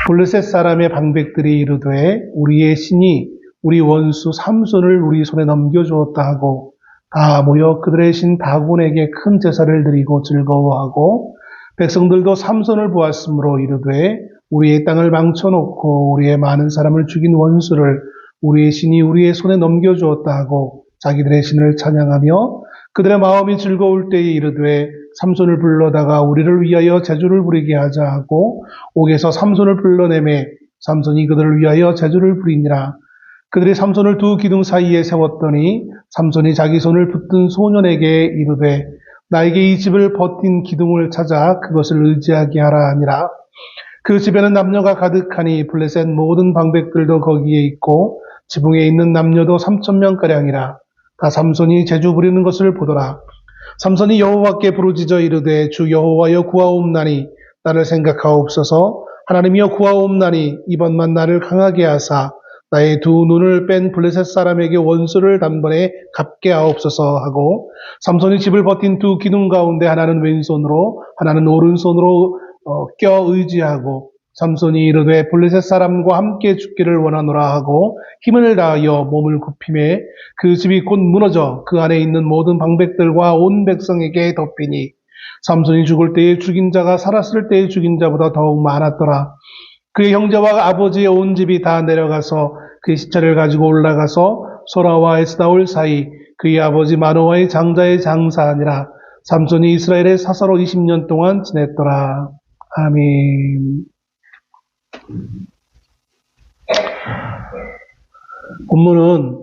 블레셋 사람의 방백들이 이르되 우리의 신이 우리 원수 삼손을 우리 손에 넘겨주었다 하고 다 모여 그들의 신 다곤에게 큰 제사를 드리고 즐거워하고 백성들도 삼손을 보았으므로 이르되 우리의 땅을 망쳐놓고 우리의 많은 사람을 죽인 원수를 우리의 신이 우리의 손에 넘겨주었다 하고 자기들의 신을 찬양하며 그들의 마음이 즐거울 때에 이르되 삼손을 불러다가 우리를 위하여 제주를 부리게 하자 하고 옥에서 삼손을 불러내매 삼손이 그들을 위하여 제주를 부리니라. 그들이 삼손을 두 기둥 사이에 세웠더니 삼손이 자기 손을 붙든 소년에게 이르되 나에게 이 집을 버틴 기둥을 찾아 그것을 의지하게 하라 하니라. 그 집에는 남녀가 가득하니 블레셋 모든 방백들도 거기에 있고 지붕에 있는 남녀도 3,000명가량이라. 다 삼손이 제주 부리는 것을 보더라. 삼손이 여호와께 부르짖어 이르되 주 여호와여 구하옵나니 나를 생각하옵소서. 하나님이여 구하옵나니 이번만 나를 강하게 하사 나의 두 눈을 뺀 블레셋 사람에게 원수를 단번에 갚게 하옵소서 하고 삼손이 집을 버틴 두 기둥 가운데 하나는 왼손으로 하나는 오른손으로 껴 의지하고 삼손이 이르되 블레셋 사람과 함께 죽기를 원하노라 하고 힘을 다하여 몸을 굽히매 그 집이 곧 무너져 그 안에 있는 모든 방백들과 온 백성에게 덮이니 삼손이 죽을 때에 죽인 자가 살았을 때에 죽인 자보다 더욱 많았더라. 그의 형제와 아버지의 온 집이 다 내려가서 그의 시체를 가지고 올라가서 소라와 에스다올 사이 그의 아버지 마노아의 장자의 장사하니라. 삼손이 이스라엘의 사사로 20년 동안 지냈더라. 아멘. 본문은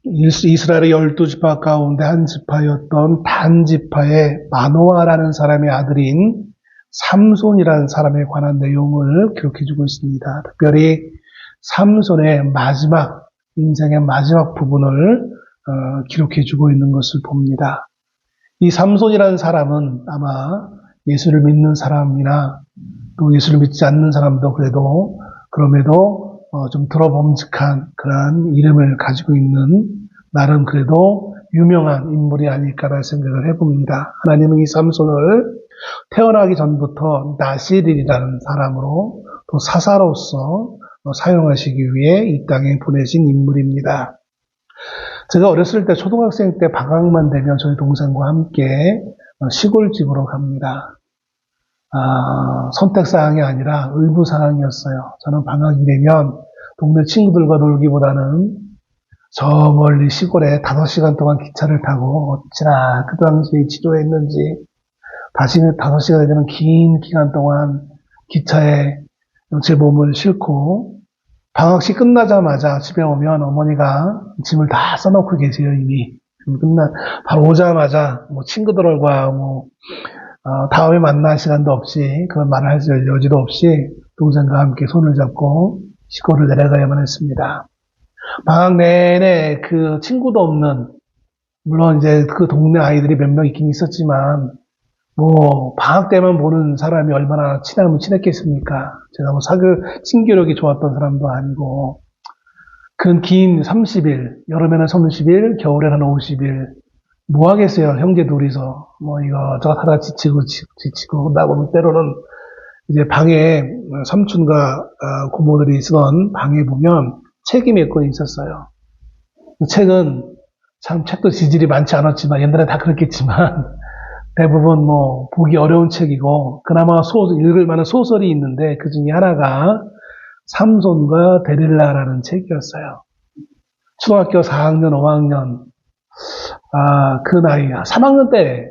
이스라엘의 12지파 가운데 한 지파였던 단 지파의 마노아라는 사람의 아들인 삼손이라는 사람에 관한 내용을 기록해주고 있습니다. 특별히 삼손의 인생의 마지막 부분을 기록해주고 있는 것을 봅니다. 이 삼손이라는 사람은 아마 예수를 믿는 사람이나 또 예수를 믿지 않는 사람도 그럼에도 좀 들어봄직한 그러한 이름을 가지고 있는 나름 그래도 유명한 인물이 아닐까라는 생각을 해봅니다. 하나님은 이 삼손을 태어나기 전부터 나실이라는 사람으로 또 사사로서 사용하시기 위해 이 땅에 보내신 인물입니다. 제가 어렸을 때 초등학생 때 방학만 되면 저희 동생과 함께 시골집으로 갑니다. 선택사항이 아니라 의무사항이었어요. 저는 방학이 되면 동네 친구들과 놀기보다는 저 멀리 시골에 5시간 동안 기차를 타고 어찌나 그 당시에 지조했는지 다시 5시간이 되는 긴 기간 동안 기차에 제 몸을 싣고 방학식 끝나자마자 집에 오면 어머니가 짐을 다 써놓고 계세요. 이미 바로 오자마자 친구들과 다음에 만날 시간도 없이 그런 말을 할 여지도 없이 동생과 함께 손을 잡고 시골을 내려가야만 했습니다. 방학 내내 그 친구도 없는, 물론 이제 그 동네 아이들이 몇 명 있긴 있었지만 방학 때만 보는 사람이 얼마나 친하면 친했겠습니까? 제가 친교력이 좋았던 사람도 아니고, 그 긴 30일, 여름에는 30일, 겨울에는 50일, 뭐 하겠어요, 형제 둘이서. 이거저거 하다 지치고, 그러다 보면 때로는 이제 방에, 삼촌과 고모들이 쓰던 방에 보면 책이 몇 권 있었어요. 그 책은, 참 책도 지질이 많지 않았지만, 옛날에 다 그랬겠지만, 대부분 보기 어려운 책이고 그나마 읽을 만한 소설이 있는데 그 중에 하나가 삼손과 데릴라라는 책이었어요. 초등학교 4학년, 5학년 그 나이 3학년 때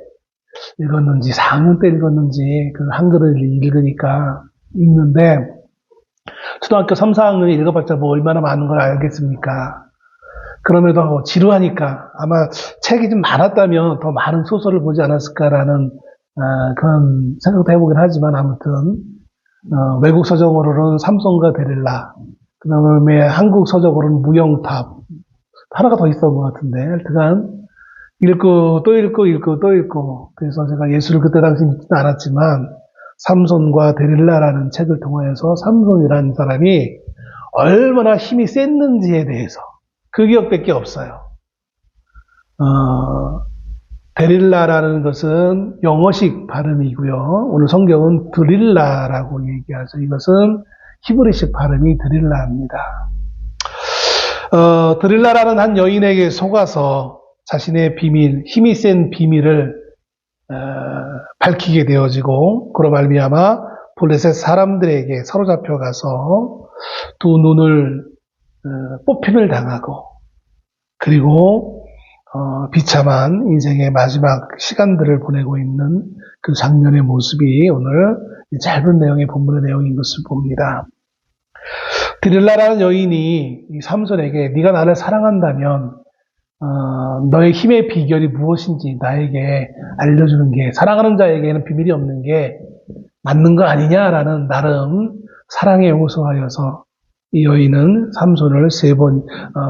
읽었는지 4학년 때 읽었는지 그 한글을 읽는데 초등학교 3, 4학년이 읽어봤자 얼마나 많은 걸 알겠습니까? 그럼에도 지루하니까 아마 책이 좀 많았다면 더 많은 소설을 보지 않았을까라는 그런 생각도 해보긴 하지만 아무튼 외국 서적으로는 삼손과 데릴라, 그 다음에 한국 서적으로는 무영탑, 하나가 더 있었던 것 같은데 하여튼간 읽고 또 읽고 그래서 제가 예수를 그때 당시 믿지는 않았지만 삼손과 데릴라라는 책을 통해서 삼손이라는 사람이 얼마나 힘이 셌는지에 대해서 그 기억밖에 없어요. 데릴라라는 것은 영어식 발음이고요. 오늘 성경은 드릴라라고 얘기하죠. 이것은 히브리식 발음이 드릴라입니다. 드릴라라는 한 여인에게 속아서 자신의 비밀, 힘이 센 비밀을 밝히게 되어지고 그로 말미암아 블레셋 사람들에게 사로잡혀 가서 두 눈을 뽑힘을 당하고 그리고 비참한 인생의 마지막 시간들을 보내고 있는 그 장면의 모습이 오늘 이 짧은 내용의 본문의 내용인 것을 봅니다. 드릴라라는 여인이 이 삼손에게 네가 나를 사랑한다면 너의 힘의 비결이 무엇인지 나에게 알려주는 게 사랑하는 자에게는 비밀이 없는 게 맞는 거 아니냐라는 나름 사랑에 용서하여서 이 여인은 삼손을 3번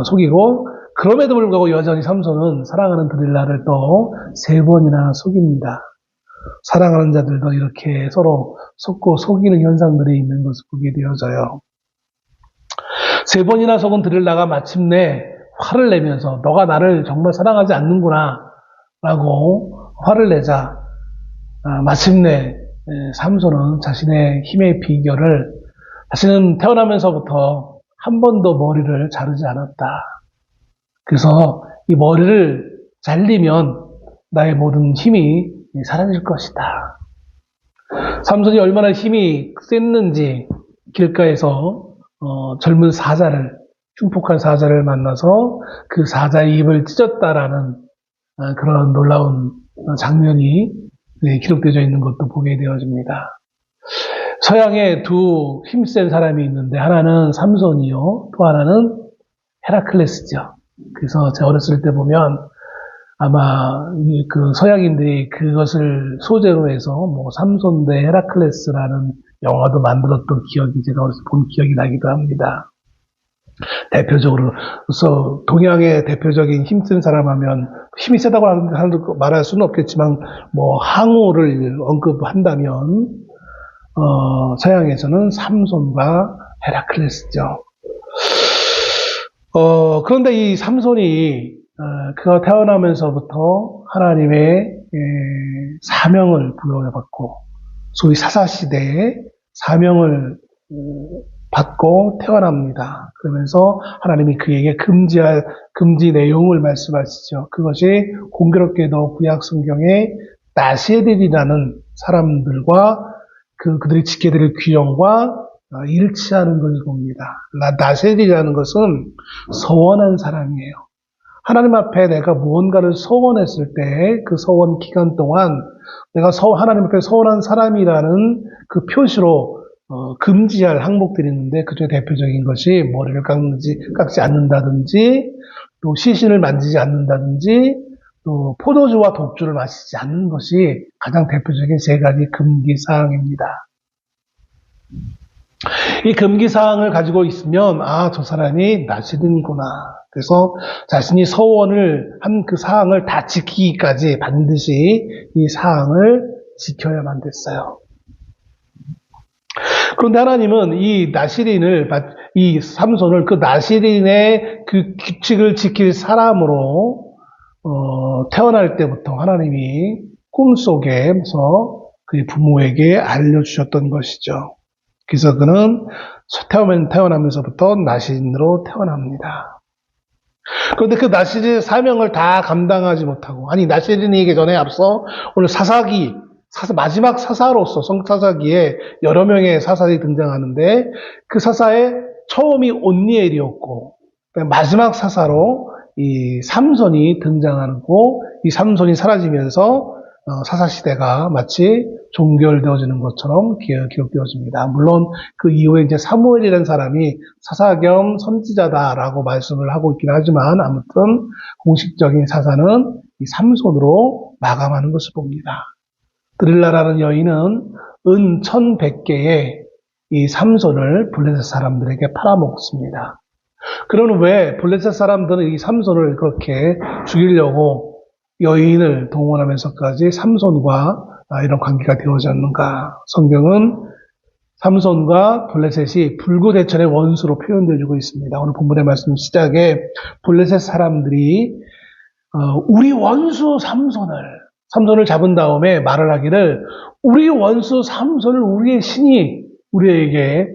속이고 그럼에도 불구하고 여전히 삼손은 사랑하는 드릴라를 또 3번이나 속입니다. 사랑하는 자들도 이렇게 서로 속고 속이는 현상들이 있는 것을 보게 되어져요. 3번이나 속은 드릴라가 마침내 화를 내면서 너가 나를 정말 사랑하지 않는구나 라고 화를 내자 마침내 삼손은 자신의 힘의 비결을 자신은 태어나면서부터 한 번도 머리를 자르지 않았다. 그래서 이 머리를 잘리면 나의 모든 힘이 사라질 것이다. 삼손이 얼마나 힘이 셌는지 길가에서 젊은 사자를 흉폭한 사자를 만나서 그 사자의 입을 찢었다라는 그런 놀라운 장면이 기록되어 있는 것도 보게 되어집니다. 서양에 두 힘센 사람이 있는데 하나는 삼손이요 또 하나는 헤라클레스죠. 그래서 제가 어렸을 때 보면 아마 그 서양인들이 그것을 소재로 해서 뭐 삼손 대 헤라클레스라는 영화도 만들었던 기억이 제가 어렸을 때 본 기억이 나기도 합니다. 대표적으로 그래서 동양의 대표적인 힘센 사람 하면 힘이 세다고 말할 수는 없겠지만 뭐 항우를 언급한다면 서양에서는 삼손과 헤라클레스죠. 그런데 이 삼손이 그가 태어나면서부터 하나님의 사명을 부여받고 소위 사사시대의 사명을 받고 태어납니다. 그러면서 하나님이 그에게 금지 내용을 말씀하시죠. 그것이 공교롭게도 구약 성경에 나세릴이라는 사람들과 그들이 지켜야 될 규정과 일치하는 것을 봅니다. 나세릴이라는 것은 서원한 사람이에요. 하나님 앞에 내가 무언가를 서원했을 때 그 서원 기간 동안 내가 하나님 앞에 서원한 사람이라는 그 표시로 금지할 항목들이 있는데 그중에 대표적인 것이 머리를 깎지 않는다든지 또 시신을 만지지 않는다든지 또 포도주와 독주를 마시지 않는 것이 가장 대표적인 3가지 금기사항입니다. 이 금기사항을 가지고 있으면 저 사람이 나시린이구나. 그래서 자신이 서원을 한 그 사항을 다 지키기까지 반드시 이 사항을 지켜야만 됐어요. 그런데 하나님은 이 삼손을 그 나시린의 그 규칙을 지킬 사람으로 태어날 때부터 하나님이 꿈속에서 그의 부모에게 알려주셨던 것이죠. 그래서 그는 태어나면서부터 나시린으로 태어납니다. 그런데 그 나시린의 사명을 다 감당하지 못하고, 나시린이기 전에 앞서 오늘 마지막 사사로서 성사사기에 여러 명의 사사들이 등장하는데 그 사사의 처음이 온니엘이었고 마지막 사사로 이 삼손이 등장하고 이 삼손이 사라지면서 사사시대가 마치 종결되어지는 것처럼 기록되어집니다. 물론 그 이후에 이제 사무엘이라는 사람이 사사 겸 선지자다라고 말씀을 하고 있긴 하지만 아무튼 공식적인 사사는 이 삼손으로 마감하는 것을 봅니다. 드릴라라는 여인은 은 1100개의 이 삼손을 블레셋 사람들에게 팔아먹습니다. 그러면 왜 블레셋 사람들은 이 삼손을 그렇게 죽이려고 여인을 동원하면서까지 삼손과 이런 관계가 되어졌는가? 성경은 삼손과 블레셋이 불구대천의 원수로 표현되어지고 있습니다. 오늘 본문의 말씀 시작에 블레셋 사람들이 우리 원수 삼손을 잡은 다음에 말을 하기를 우리 원수 삼손을 우리의 신이 우리에게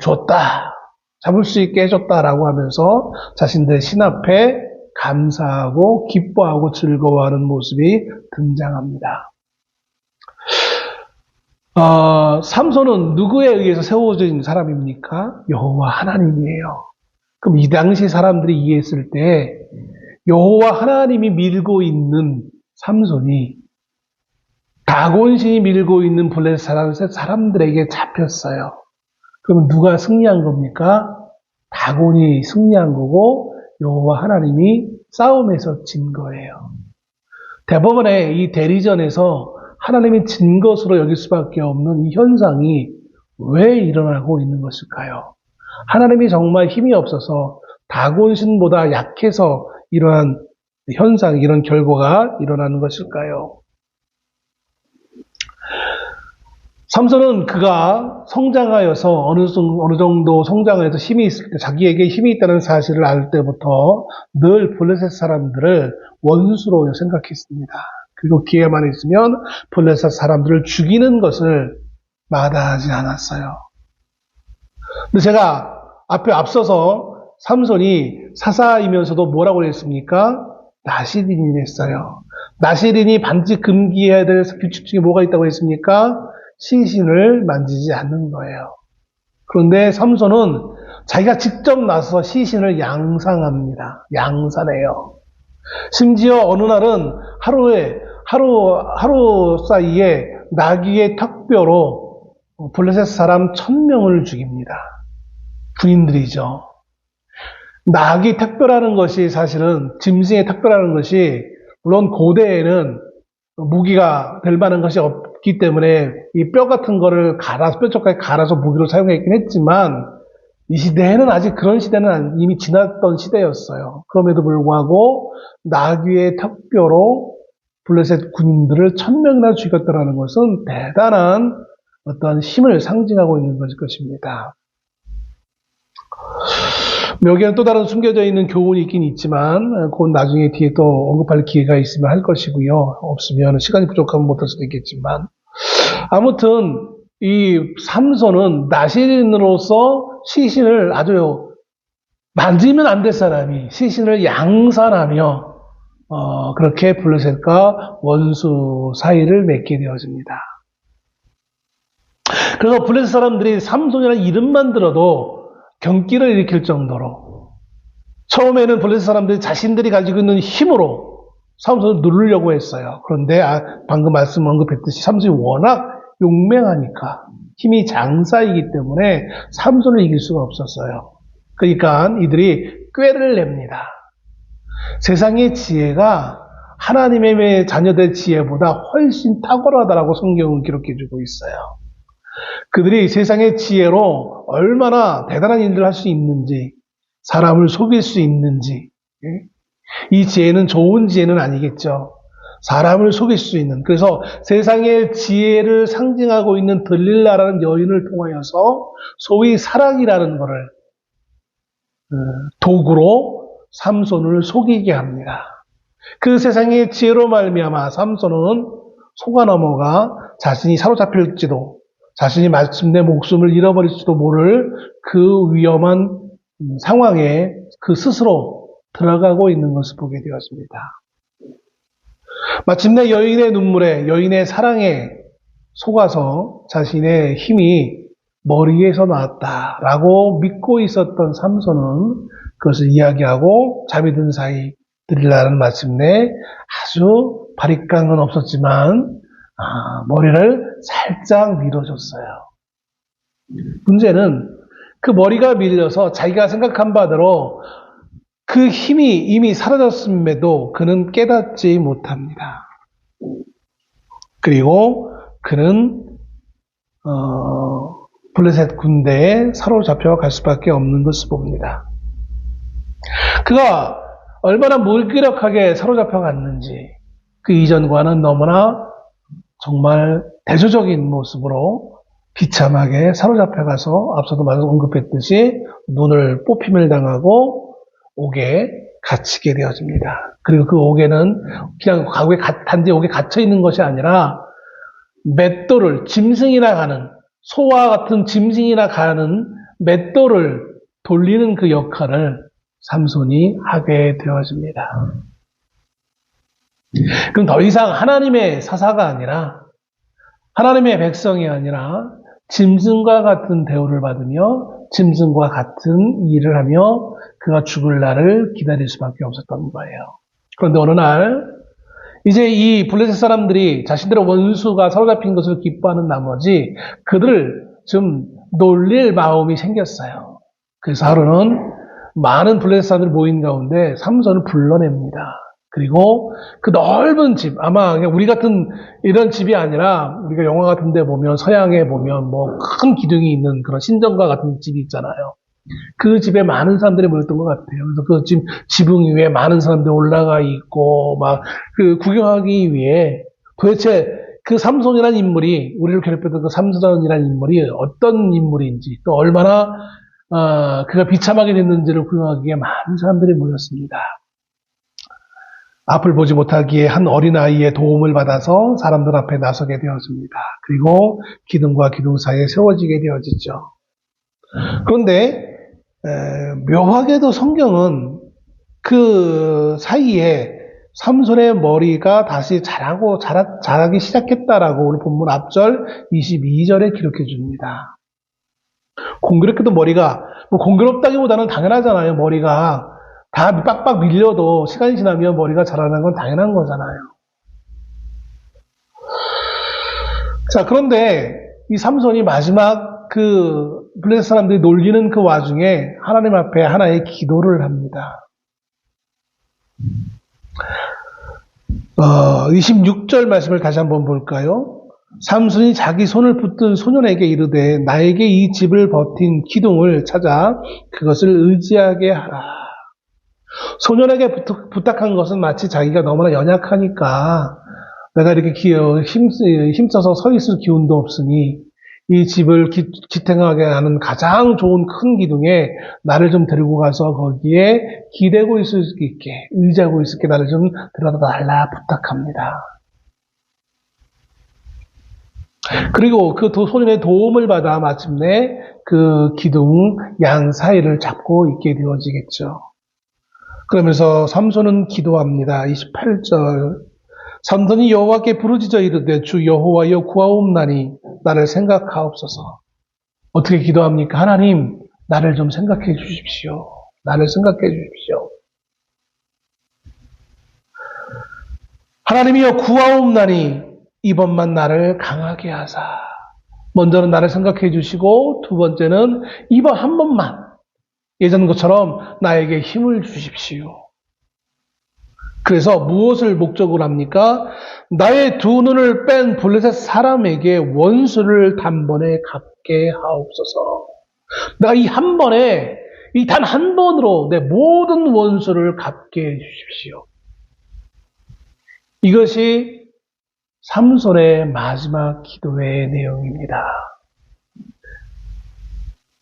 줬다. 잡을 수 있게 해줬다라고 하면서 자신들의 신 앞에 감사하고 기뻐하고 즐거워하는 모습이 등장합니다. 삼손은 누구에 의해서 세워진 사람입니까? 여호와 하나님이에요. 그럼 이 당시 사람들이 이해했을 때 여호와 하나님이 밀고 있는 삼손이 다곤신이 밀고 있는 블레셋 사람들에게 잡혔어요. 그럼 누가 승리한 겁니까? 다곤이 승리한 거고 여호와 하나님이 싸움에서 진 거예요. 대법원에 이 대리전에서 하나님이 진 것으로 여길 수밖에 없는 이 현상이 왜 일어나고 있는 것일까요? 하나님이 정말 힘이 없어서 다곤신보다 약해서 이러한 현상, 이런 결과가 일어나는 것일까요? 삼손은 그가 성장하여서 어느 정도 성장해서 힘이 있을 때, 자기에게 힘이 있다는 사실을 알 때부터 늘 블레셋 사람들을 원수로 생각했습니다. 그리고 기회만 있으면 블레셋 사람들을 죽이는 것을 마다하지 않았어요. 근데 제가 앞서서 삼손이 사사이면서도 뭐라고 했습니까? 나시린이 했어요. 나시린이 반드시 금기해야 될 규칙 중에 뭐가 있다고 했습니까? 시신을 만지지 않는 거예요. 그런데 삼손은 자기가 직접 나서 시신을 양상합니다. 양산해요. 심지어 어느 날은 하루 사이에 나귀의 턱뼈로 블레셋 사람 1000명을 죽입니다. 군인들이죠. 나귀 턱뼈라는 것이 사실은 짐승의 턱뼈라는 것이 물론 고대에는 무기가 될 만한 것이 없기 때문에 이 뼈 같은 거를 뼈쪽까지 갈아서 무기로 사용했긴 했지만 이 시대에는 아직 그런 시대는 이미 지났던 시대였어요. 그럼에도 불구하고 나귀의 턱뼈로 블레셋 군인들을 1000명이나 죽였다는 것은 대단한 어떤 힘을 상징하고 있는 것일 것입니다. 여기에는 또 다른 숨겨져 있는 교훈이 있긴 있지만 그건 나중에 뒤에 또 언급할 기회가 있으면 할 것이고요. 없으면 시간이 부족하면 못할 수도 있겠지만 아무튼 이 삼손은 나시린으로서 시신을 아주 만지면 안 될 사람이 시신을 양산하며 그렇게 블레셋과 원수 사이를 맺게 되어집니다. 그래서 블레셋 사람들이 삼손이라는 이름만 들어도 경기를 일으킬 정도로 처음에는 블레셋 사람들이 자신들이 가지고 있는 힘으로 삼손을 누르려고 했어요. 그런데 방금 말씀 언급했듯이 삼손이 워낙 용맹하니까 힘이 장사이기 때문에 삼손을 이길 수가 없었어요. 그러니까 이들이 꾀를 냅니다. 세상의 지혜가 하나님의 자녀들 지혜보다 훨씬 탁월하다라고 성경은 기록해주고 있어요. 그들이 세상의 지혜로 얼마나 대단한 일들을 할 수 있는지, 사람을 속일 수 있는지, 이 지혜는 좋은 지혜는 아니겠죠. 사람을 속일 수 있는, 그래서 세상의 지혜를 상징하고 있는 들릴라라는 여인을 통하여서 소위 사랑이라는 것을 도구로 삼손을 속이게 합니다. 그 세상의 지혜로 말미암아 삼손은 속아 넘어가 자신이 사로잡힐지도 자신이 마침내 목숨을 잃어버릴지도 모를 그 위험한 상황에 그 스스로 들어가고 있는 것을 보게 되었습니다. 마침내 여인의 눈물에, 여인의 사랑에 속아서 자신의 힘이 머리에서 나왔다라고 믿고 있었던 삼손은 그것을 이야기하고 잠이 든 사이 들릴라는 마침내 아주 바리깡은 없었지만 머리를 살짝 밀어줬어요. 문제는 그 머리가 밀려서 자기가 생각한 바대로 그 힘이 이미 사라졌음에도 그는 깨닫지 못합니다. 그리고 그는 블레셋 군대에 사로잡혀 갈 수밖에 없는 것을 봅니다. 그가 얼마나 무기력하게 사로잡혀 갔는지 그 이전과는 너무나 정말 대조적인 모습으로 비참하게 사로잡혀 가서 앞서도 언급했듯이 눈을 뽑힘을 당하고 옥에 갇히게 되어집니다. 그리고 그 옥에는 그냥 단지 옥에 갇혀 있는 것이 아니라 맷돌을 짐승이나 가는 소와 같은 짐승이나 가는 맷돌을 돌리는 그 역할을 삼손이 하게 되어집니다. 그럼 더 이상 하나님의 사사가 아니라 하나님의 백성이 아니라 짐승과 같은 대우를 받으며 짐승과 같은 일을 하며 그가 죽을 날을 기다릴 수밖에 없었던 거예요. 그런데 어느 날 이제 이 블레셋 사람들이 자신들의 원수가 사로잡힌 것을 기뻐하는 나머지 그들을 좀 놀릴 마음이 생겼어요. 그래서 하루는 많은 블레셋 사람들이 모인 가운데 삼손을 불러냅니다. 그리고 그 넓은 집, 아마 그냥 우리 같은 이런 집이 아니라 우리가 영화 같은 데 보면 서양에 보면 뭐 큰 기둥이 있는 그런 신전과 같은 집이 있잖아요. 그 집에 많은 사람들이 모였던 것 같아요. 그래서 그 지붕 위에 많은 사람들이 올라가 있고 막 그 구경하기 위해 도대체 그 삼손이라는 인물이 우리를 괴롭혔던 그 삼손이라는 인물이 어떤 인물인지 또 얼마나 그가 비참하게 됐는지를 구경하기 위해 많은 사람들이 모였습니다. 앞을 보지 못하기에 한 어린아이의 도움을 받아서 사람들 앞에 나서게 되었습니다. 그리고 기둥과 기둥 사이에 세워지게 되어지죠. 그런데 묘하게도 성경은 그 사이에 삼손의 머리가 다시 자라기 시작했다라고 오늘 본문 앞절 22절에 기록해 줍니다. 공교롭게도 머리가, 공교롭다기보다는 당연하잖아요. 머리가 다 빡빡 밀려도 시간이 지나면 머리가 자라는 건 당연한 거잖아요. 자, 그런데 이 삼손이 마지막 그 블레셋 사람들이 놀리는 그 와중에 하나님 앞에 하나의 기도를 합니다. 26절 말씀을 다시 한번 볼까요? 삼손이 자기 손을 붙든 소년에게 이르되 나에게 이 집을 버틴 기둥을 찾아 그것을 의지하게 하라. 소년에게 부탁한 것은 마치 자기가 너무나 연약하니까 내가 이렇게 힘써서 서 있을 기운도 없으니 이 집을 지탱하게 하는 가장 좋은 큰 기둥에 나를 좀 데리고 가서 거기에 기대고 있을 수 있게, 의지하고 있을 게 나를 좀 데려다 달라 부탁합니다. 그리고 그 소년의 도움을 받아 마침내 그 기둥 양 사이를 잡고 있게 되어지겠죠. 그러면서 삼손은 기도합니다. 28절. 삼손이 여호와께 부르짖어 이르되 주 여호와여 구하옵나니 나를 생각하옵소서. 어떻게 기도합니까? 하나님, 나를 좀 생각해 주십시오. 나를 생각해 주십시오. 하나님이여 구하옵나니 이번만 나를 강하게 하사. 먼저는 나를 생각해 주시고 두 번째는 이번 한 번만 예전 것처럼 나에게 힘을 주십시오. 그래서 무엇을 목적으로 합니까? 나의 두 눈을 뺀 블레셋 사람에게 원수를 단번에 갚게 하옵소서. 내가 이 한 번에, 이 단 한 번으로 내 모든 원수를 갚게 해 주십시오. 이것이 삼손의 마지막 기도의 내용입니다.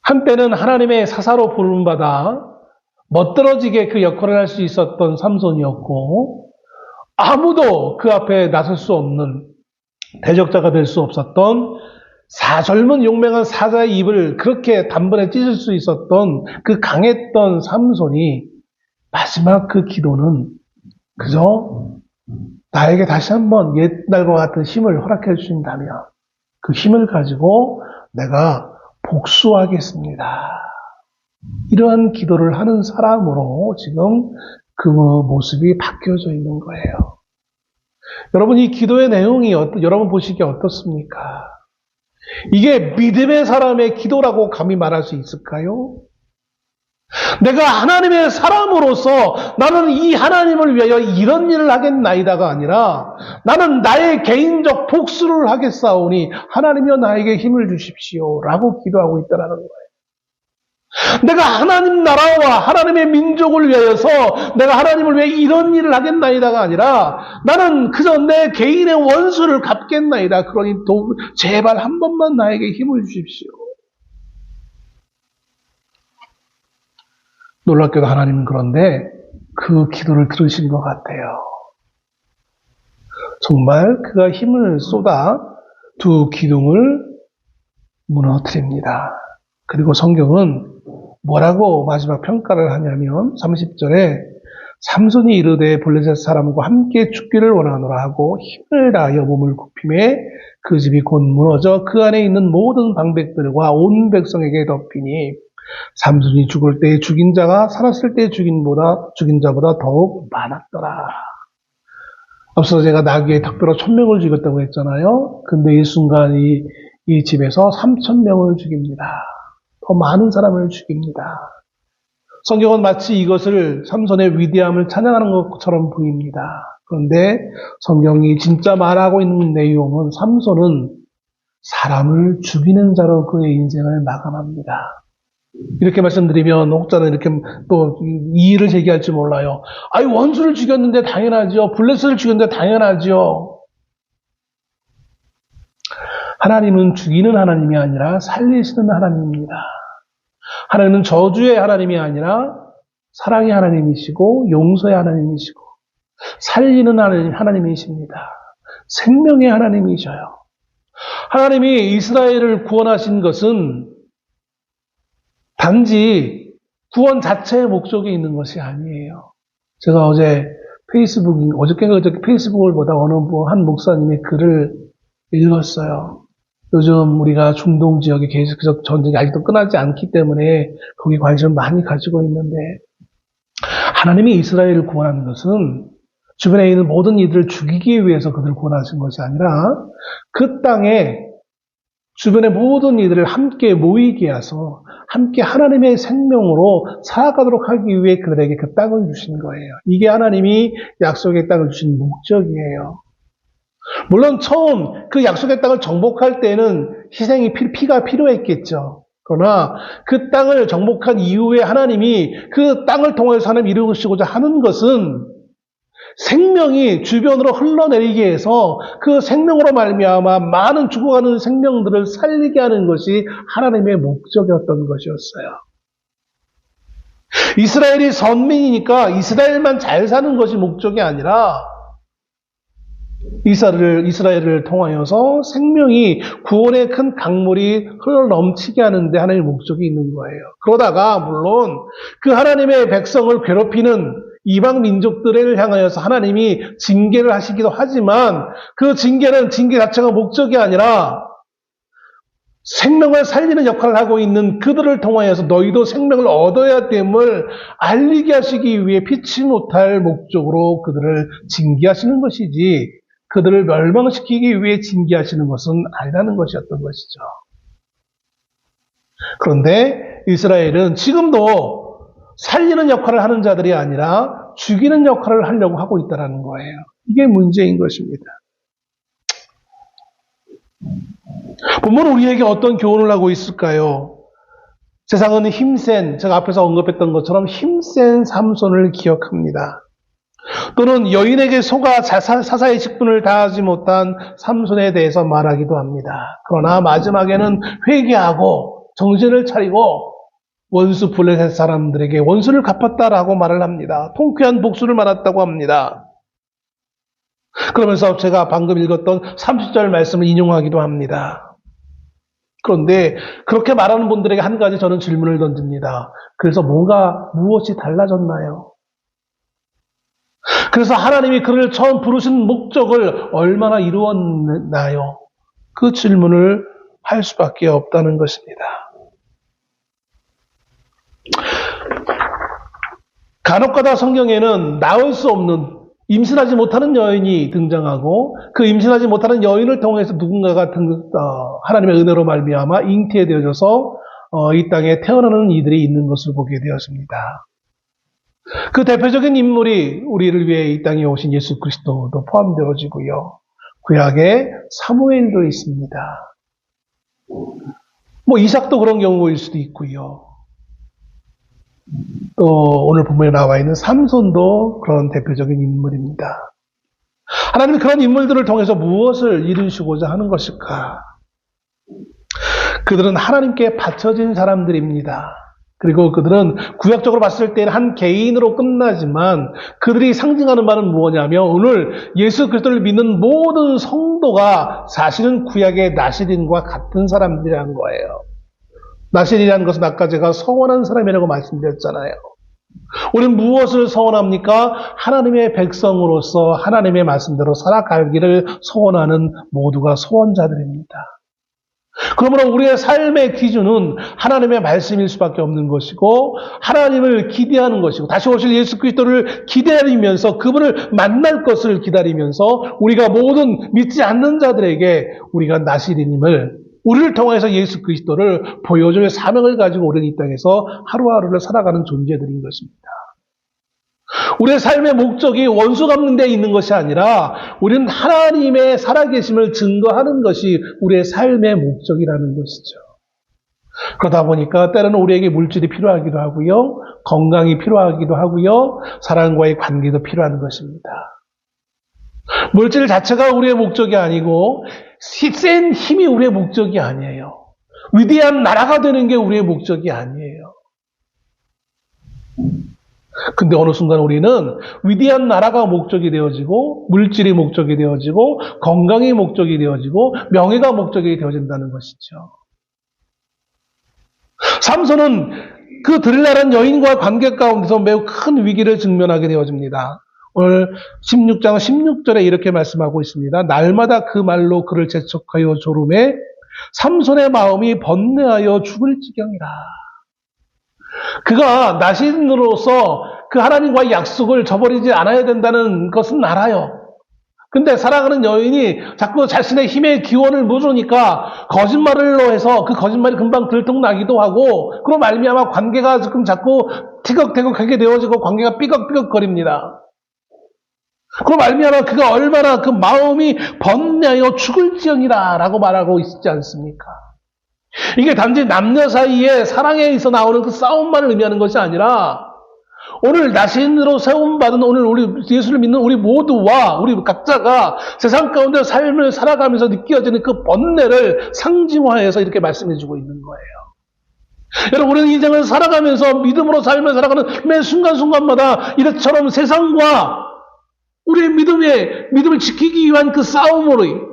한때는 하나님의 사사로 부름받아 멋들어지게 그 역할을 할 수 있었던 삼손이었고 아무도 그 앞에 나설 수 없는 대적자가 될 수 없었던 젊은 용맹한 사자의 입을 그렇게 단번에 찢을 수 있었던 그 강했던 삼손이 마지막 그 기도는 그저 나에게 다시 한번 옛날과 같은 힘을 허락해 주신다면 그 힘을 가지고 내가 복수하겠습니다. 이러한 기도를 하는 사람으로 지금 그 모습이 바뀌어져 있는 거예요. 여러분, 이 기도의 내용이 여러분 보시기에 어떻습니까? 이게 믿음의 사람의 기도라고 감히 말할 수 있을까요? 내가 하나님의 사람으로서 나는 이 하나님을 위하여 이런 일을 하겠나이다가 아니라 나는 나의 개인적 복수를 하겠사오니 하나님이여 나에게 힘을 주십시오 라고 기도하고 있다는 거예요. 내가 하나님 나라와 하나님의 민족을 위하여서 내가 하나님을 위해 이런 일을 하겠나이다가 아니라 나는 그저 내 개인의 원수를 갚겠나이다. 그러니 제발 한 번만 나에게 힘을 주십시오. 놀랍게도 하나님은 그런데 그 기도를 들으신 것 같아요. 정말 그가 힘을 쏟아 두 기둥을 무너뜨립니다. 그리고 성경은 뭐라고 마지막 평가를 하냐면 30절에 삼손이 이르되 블레셋 사람과 함께 죽기를 원하노라 하고 힘을 다하여 몸을 굽히매 그 집이 곧 무너져 그 안에 있는 모든 방백들과 온 백성에게 덮이니 삼손이 죽을 때 죽인 자가 살았을 때 죽인 자보다 더욱 많았더라. 앞서 제가 나귀의 턱뼈로 1000명을 죽였다고 했잖아요. 근데 이 순간 이 집에서 3000명을 죽입니다. 더 많은 사람을 죽입니다. 성경은 마치 이것을 삼손의 위대함을 찬양하는 것처럼 보입니다. 그런데 성경이 진짜 말하고 있는 내용은 삼손은 사람을 죽이는 자로 그의 인생을 마감합니다. 이렇게 말씀드리면 혹자는 이렇게 또 이의를 제기할지 몰라요. 아이, 원수를 죽였는데 당연하죠. 블레셋을 죽였는데 당연하죠. 하나님은 죽이는 하나님이 아니라 살리시는 하나님입니다. 하나님은 저주의 하나님이 아니라 사랑의 하나님이시고 용서의 하나님이시고 살리는 하나님이십니다. 생명의 하나님이셔요. 하나님이 이스라엘을 구원하신 것은 단지 구원 자체의 목적이 있는 것이 아니에요. 제가 어저께 페이스북을 보다 어느 한 목사님의 글을 읽었어요. 요즘 우리가 중동 지역에 계속해서 전쟁이 아직도 끝나지 않기 때문에 거기 관심을 많이 가지고 있는데 하나님이 이스라엘을 구원하는 것은 주변에 있는 모든 이들을 죽이기 위해서 그들을 구원하신 것이 아니라 그 땅에 주변의 모든 이들을 함께 모이게 해서 함께 하나님의 생명으로 살아가도록 하기 위해 그들에게 그 땅을 주신 거예요. 이게 하나님이 약속의 땅을 주신 목적이에요. 물론 처음 그 약속의 땅을 정복할 때는 희생이 피가 필요했겠죠. 그러나 그 땅을 정복한 이후에 하나님이 그 땅을 통해서 하나님 이루시고자 하는 것은 생명이 주변으로 흘러내리게 해서 그 생명으로 말미암아 많은 죽어가는 생명들을 살리게 하는 것이 하나님의 목적이었던 것이었어요. 이스라엘이 선민이니까 이스라엘만 잘 사는 것이 목적이 아니라 이스라엘을 통하여서 생명이 구원의 큰 강물이 흘러넘치게 하는데 하나님의 목적이 있는 거예요. 그러다가 물론 그 하나님의 백성을 괴롭히는 이방 민족들을 향하여서 하나님이 징계를 하시기도 하지만 그 징계 자체가 목적이 아니라 생명을 살리는 역할을 하고 있는 그들을 통하여서 너희도 생명을 얻어야 됨을 알리게 하시기 위해 피치 못할 목적으로 그들을 징계하시는 것이지 그들을 멸망시키기 위해 징계하시는 것은 아니라는 것이었던 것이죠. 그런데 이스라엘은 지금도 살리는 역할을 하는 자들이 아니라 죽이는 역할을 하려고 하고 있다는 거예요. 이게 문제인 것입니다. 본문은 우리에게 어떤 교훈을 하고 있을까요? 세상은 제가 앞에서 언급했던 것처럼 힘센 삼손을 기억합니다. 또는 여인에게 속아 사사의 직분을 다하지 못한 삼손에 대해서 말하기도 합니다. 그러나 마지막에는 회개하고 정신을 차리고 원수 블레셋 사람들에게 원수를 갚았다라고 말을 합니다. 통쾌한 복수를 받았다고 합니다. 그러면서 제가 방금 읽었던 30절 말씀을 인용하기도 합니다. 그런데 그렇게 말하는 분들에게 한 가지 저는 질문을 던집니다. 그래서 무엇이 달라졌나요? 그래서 하나님이 그를 처음 부르신 목적을 얼마나 이루었나요? 그 질문을 할 수밖에 없다는 것입니다. 간혹가다 성경에는 나올 수 없는 임신하지 못하는 여인이 등장하고 그 임신하지 못하는 여인을 통해서 누군가가 하나님의 은혜로 말미암아 잉태되어져서 이 땅에 태어나는 이들이 있는 것을 보게 되었습니다. 그 대표적인 인물이 우리를 위해 이 땅에 오신 예수 그리스도도 포함되어지고요. 구약에 사무엘도 있습니다. 이삭도 그런 경우일 수도 있고요. 또 오늘 본문에 나와 있는 삼손도 그런 대표적인 인물입니다. 하나님은 그런 인물들을 통해서 무엇을 이루시고자 하는 것일까? 그들은 하나님께 바쳐진 사람들입니다. 그리고 그들은 구약적으로 봤을 때는 한 개인으로 끝나지만 그들이 상징하는 바는 무엇이냐면 오늘 예수 그리스도를 믿는 모든 성도가 사실은 구약의 나시린과 같은 사람들이라는 거예요. 나실이라는 것은 아까 제가 서원한 사람이라고 말씀드렸잖아요. 우리는 무엇을 서원합니까? 하나님의 백성으로서 하나님의 말씀대로 살아가기를 서원하는 모두가 서원자들입니다. 그러므로 우리의 삶의 기준은 하나님의 말씀일 수밖에 없는 것이고 하나님을 기대하는 것이고 다시 오실 예수 그리스도를 기다리면서 그분을 만날 것을 기다리면서 우리가 모든 믿지 않는 자들에게 우리가 나시리님을 우리를 통해서 예수 그리스도를 보여줄 사명을 가지고 우리는 이 땅에서 하루하루를 살아가는 존재들인 것입니다. 우리의 삶의 목적이 원수 갚는 데 있는 것이 아니라 우리는 하나님의 살아계심을 증거하는 것이 우리의 삶의 목적이라는 것이죠. 그러다 보니까 때로는 우리에게 물질이 필요하기도 하고요. 건강이 필요하기도 하고요. 사랑과의 관계도 필요한 것입니다. 물질 자체가 우리의 목적이 아니고 센 힘이 우리의 목적이 아니에요. 위대한 나라가 되는 게 우리의 목적이 아니에요. 근데 어느 순간 우리는 위대한 나라가 목적이 되어지고 물질이 목적이 되어지고 건강이 목적이 되어지고 명예가 목적이 되어진다는 것이죠. 삼손은 그 들날한 여인과 관계 가운데서 매우 큰 위기를 직면하게 되어집니다. 오늘 16장 16절에 이렇게 말씀하고 있습니다. 날마다 그 말로 그를 재촉하여 조름해 삼손의 마음이 번뇌하여 죽을 지경이라. 그가 나신으로서 그 하나님과의 약속을 저버리지 않아야 된다는 것은 알아요. 근데 사랑하는 여인이 자꾸 자신의 힘의 기원을 묻으니까 거짓말로 해서 그 거짓말이 금방 들통나기도 하고 그로 말미암아 관계가 지금 자꾸 티격태격하게 되어지고 관계가 삐걱삐걱거립니다. 그로 말미암아 그가 얼마나 그 마음이 번뇌하여 죽을지언이라 라고 말하고 있지 않습니까? 이게 단지 남녀 사이의 사랑에 있어 나오는 그 싸움만을 의미하는 것이 아니라 오늘 나신으로 세움받은 오늘 우리 예수를 믿는 우리 모두와 우리 각자가 세상 가운데 삶을 살아가면서 느껴지는 그 번뇌를 상징화해서 이렇게 말씀해주고 있는 거예요. 여러분 우리는 인생을 살아가면서 믿음으로 삶을 살아가는 매 순간순간마다 이처럼 세상과 우리의 믿음을 지키기 위한 그 싸움으로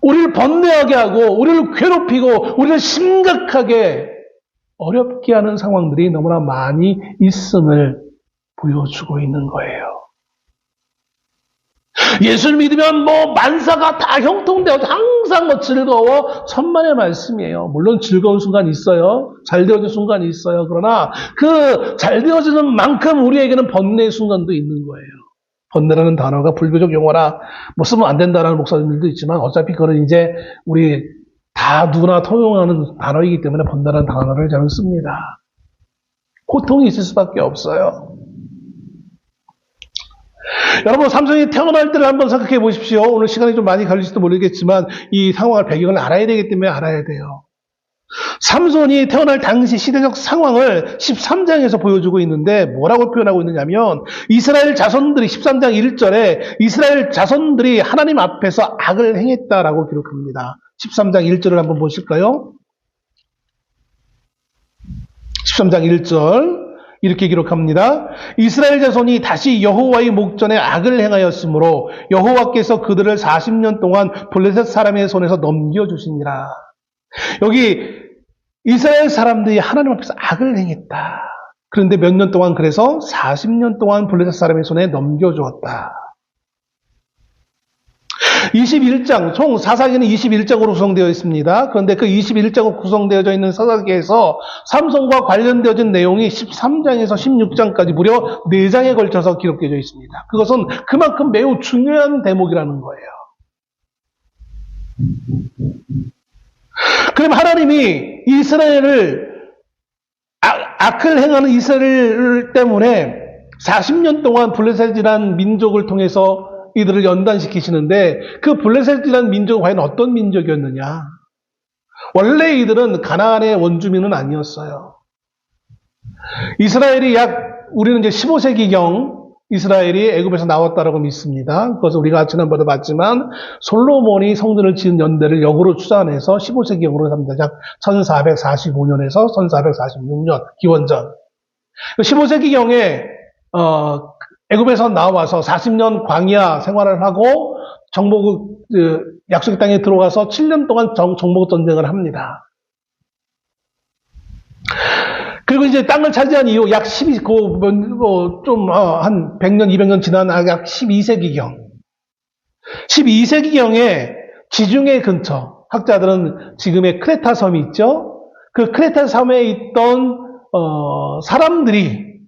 우리를 번뇌하게 하고 우리를 괴롭히고 우리를 심각하게 어렵게 하는 상황들이 너무나 많이 있음을 보여주고 있는 거예요. 예수를 믿으면 만사가 다 형통되어서 항상 즐거워 천만의 말씀이에요. 물론 즐거운 순간이 있어요. 잘 되어진 순간이 있어요. 그러나 그 잘 되어지는 만큼 우리에게는 번뇌의 순간도 있는 거예요. 번뇌라는 단어가 불교적 용어라 쓰면 안 된다라는 목사님들도 있지만 어차피 그거는 이제 우리 다 누구나 통용하는 단어이기 때문에 번뇌라는 단어를 저는 씁니다. 고통이 있을 수밖에 없어요. 여러분 삼손이 태어날 때를 한번 생각해 보십시오. 오늘 시간이 좀 많이 걸릴지도 모르겠지만 이 상황을 배경을 알아야 되기 때문에 알아야 돼요. 삼손이 태어날 당시 시대적 상황을 13장에서 보여주고 있는데 뭐라고 표현하고 있느냐면 이스라엘 자손들이 13장 1절에 이스라엘 자손들이 하나님 앞에서 악을 행했다라고 기록합니다. 13장 1절을 한번 보실까요? 13장 1절 이렇게 기록합니다. 이스라엘 자손이 다시 여호와의 목전에 악을 행하였으므로 여호와께서 그들을 40년 동안 블레셋 사람의 손에서 넘겨주시니라. 여기 이스라엘 사람들이 하나님 앞에서 악을 행했다. 그런데 몇 년 동안 그래서 40년 동안 블레셋 사람의 손에 넘겨주었다. 21장, 총 사사기는 21장으로 구성되어 있습니다. 그런데 그 21장으로 구성되어져 있는 사사기에서 삼손과 관련되어진 내용이 13장에서 16장까지 무려 4장에 걸쳐서 기록되어 있습니다. 그것은 그만큼 매우 중요한 대목이라는 거예요. 그럼 하나님이 이스라엘을 악을 행하는 이스라엘 때문에 40년 동안 블레셋이라는 민족을 통해서 이들을 연단시키시는데 그 블레셋이라는 민족은 과연 어떤 민족이었느냐? 원래 이들은 가나안의 원주민은 아니었어요. 이스라엘이 우리는 이제 15세기경 이스라엘이 애굽에서 나왔다라고 믿습니다. 그것은 우리가 지난번에 봤지만 솔로몬이 성전을 지은 연대를 역으로 추산해서 15세기경으로 합니다. 약 1445년에서 1446년 기원전. 15세기경에 애굽에서 나와서 40년 광야 생활을 하고 정복 약속의 땅에 들어가서 7년 동안 정복 전쟁을 합니다. 그리고 이제 땅을 차지한 이후 약 12, 한 100년, 200년 지난 약 12세기경. 12세기경에 지중해 근처, 학자들은 지금의 크레타 섬이 있죠? 그 크레타 섬에 있던, 사람들이,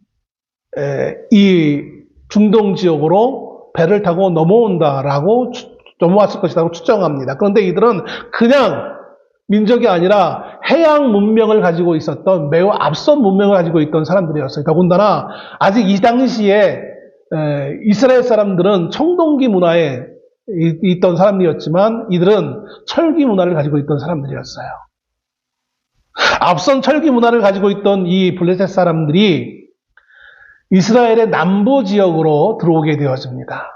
이 중동 지역으로 배를 타고 넘어왔을 것이라고 추정합니다. 그런데 이들은 그냥 민족이 아니라 해양 문명을 가지고 있었던 매우 앞선 문명을 가지고 있던 사람들이었어요. 더군다나 아직 이 당시에 이스라엘 사람들은 청동기 문화에 있던 사람들이었지만 이들은 철기 문화를 가지고 있던 사람들이었어요. 앞선 철기 문화를 가지고 있던 이 블레셋 사람들이 이스라엘의 남부 지역으로 들어오게 되어집니다.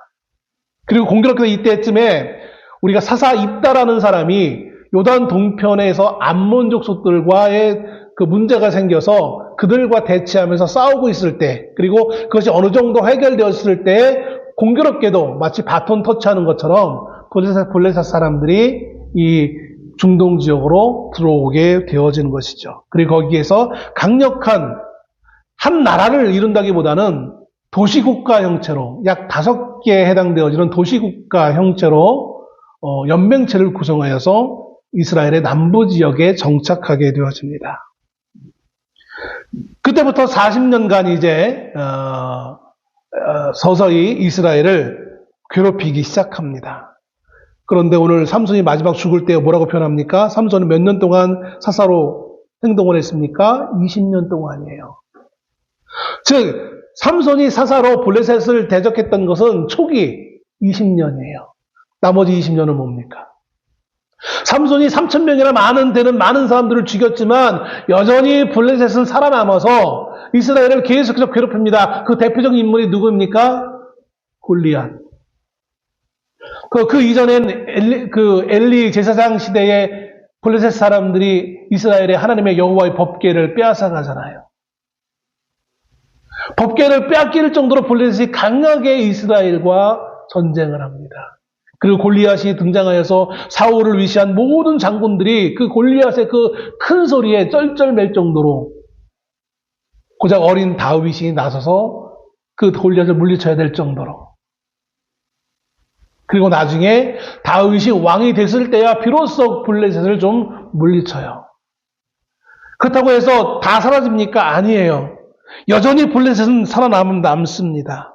그리고 공교롭게도 이때쯤에 우리가 사사 입다라는 사람이 요단 동편에서 암몬족 속들과의 그 문제가 생겨서 그들과 대치하면서 싸우고 있을 때, 그리고 그것이 어느 정도 해결되었을 때 공교롭게도 마치 바톤 터치하는 것처럼 블레셋 사람들이 이 중동 지역으로 들어오게 되어지는 것이죠. 그리고 거기에서 강력한 한 나라를 이룬다기보다는 도시국가 형체로 약 5개에 해당되어지는 도시국가 형체로 연맹체를 구성하여서 이스라엘의 남부 지역에 정착하게 되어집니다. 그때부터 40년간 이제 서서히 이스라엘을 괴롭히기 시작합니다. 그런데 오늘 삼손이 마지막 죽을 때 뭐라고 표현합니까? 삼손은 몇 년 동안 사사로 행동을 했습니까? 20년 동안이에요. 즉 삼손이 사사로 블레셋을 대적했던 것은 초기 20년이에요. 나머지 20년은 뭡니까? 삼손이 3,000명이나 되는 많은 사람들을 죽였지만 여전히 블레셋은 살아남아서 이스라엘을 계속해서 괴롭힙니다. 그 대표적인 인물이 누구입니까? 골리앗. 그 이전엔 엘리 제사장 시대에 블레셋 사람들이 이스라엘의 하나님의 여호와의 법궤를 빼앗아가잖아요. 법궤를 빼앗길 정도로 블레셋이 강하게 이스라엘과 전쟁을 합니다. 그리고 골리앗이 등장하여서 사울을 위시한 모든 장군들이 그 골리앗의 그 큰 소리에 쩔쩔맬 정도로 고작 어린 다윗이 나서서 그 골리앗을 물리쳐야 될 정도로. 그리고 나중에 다윗이 왕이 됐을 때야 비로소 블레셋을 좀 물리쳐요. 그렇다고 해서 다 사라집니까? 아니에요. 여전히 블레셋은 살아남습니다.